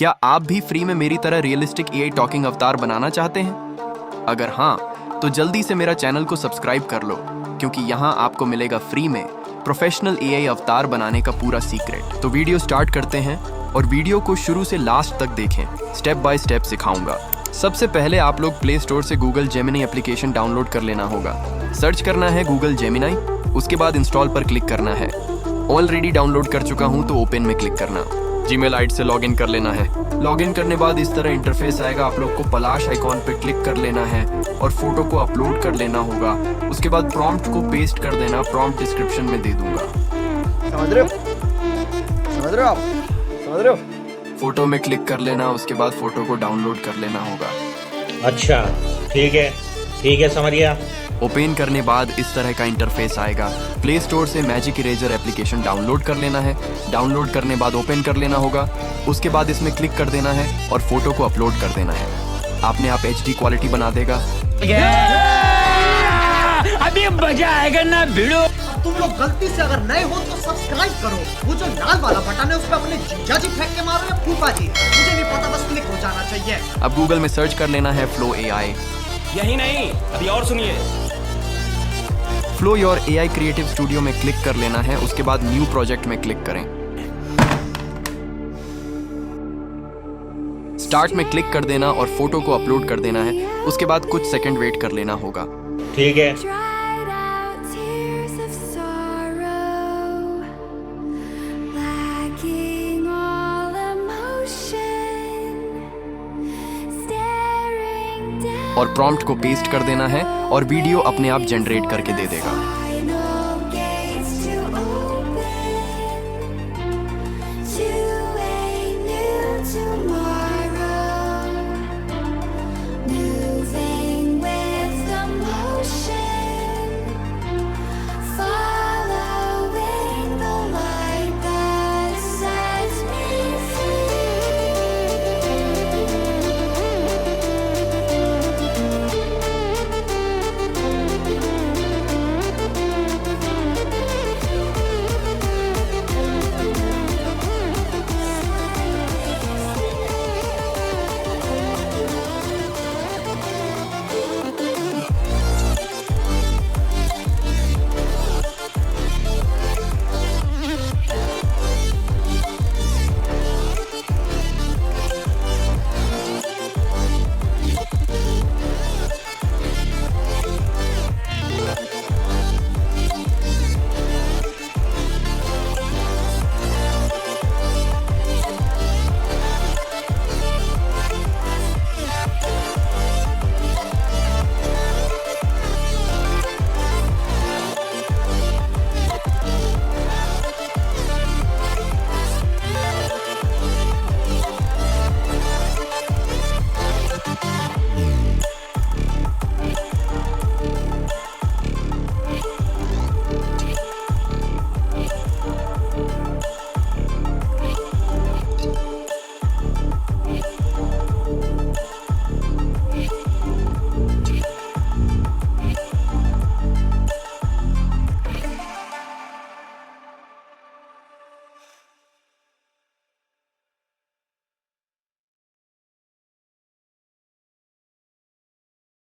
क्या आप भी फ्री में मेरी तरह रियलिस्टिक एआई टॉकिंग अवतार बनाना चाहते हैं? अगर हाँ, तो जल्दी से मेरा चैनल को सब्सक्राइब कर लो, क्योंकि यहाँ आपको मिलेगा फ्री में प्रोफेशनल एआई अवतार बनाने का पूरा सीक्रेट। तो वीडियो स्टार्ट करते हैं और वीडियो को शुरू से लास्ट तक देखें, स्टेप बाय स्टेप सिखाऊंगा। सबसे पहले आप लोग प्ले स्टोर से गूगल जेमिनी एप्लीकेशन डाउनलोड कर लेना होगा। सर्च करना है गूगल जेमिनी, उसके बाद इंस्टॉल पर क्लिक करना है। ऑलरेडी डाउनलोड कर चुका हूँ तो ओपन में क्लिक करना। जीमेल आईडी से लॉगिन कर लेना है। लॉगिन करने बाद इस तरह इंटरफेस आएगा। आप लोग को प्लस आइकॉन पे क्लिक कर लेना है और फोटो को अपलोड कर लेना होगा। उसके बाद प्रॉम्प्ट को पेस्ट कर देना। प्रॉम्प्ट डिस्क्रिप्शन में दे दूंगा। समझ रहे हो आप? समझ रहे हो? फोटो में क्लिक कर लेना, उसके बाद फोटो को डाउनलोड कर लेना होगा। अच्छा, ठीक है, समझ गया। ओपन करने बाद इस तरह का इंटरफेस आएगा। प्ले स्टोर से मैजिक इरेजर एप्लीकेशन डाउनलोड कर लेना है। डाउनलोड करने बाद ओपन कर लेना होगा। उसके बाद इसमें क्लिक कर देना है और फोटो को अपलोड कर देना है। आपने आप HD क्वालिटी बना देगा। अभी मजा आएगा ना भिड़ो। तुम लोग गलती से अगर नए हो तो सब्सक्राइब करो। वो जो लाल वाला बटन है उस पर अपने जीजा जी फेंक के मारो या फूफा जी, मुझे नहीं पता, बस क्लिक हो जाना चाहिए। अब गूगल में सर्च कर लेना है फ्लो AI। यही नहीं, अभी और सुनिए। Flow your AI creative studio में क्लिक कर लेना है। उसके बाद न्यू प्रोजेक्ट में क्लिक करें। स्टार्ट में क्लिक कर देना और फोटो को अपलोड कर देना है। उसके बाद कुछ सेकंड वेट कर लेना होगा। ठीक है। और प्रॉम्प्ट को पेस्ट कर देना है और वीडियो अपने आप जनरेट करके दे देगा।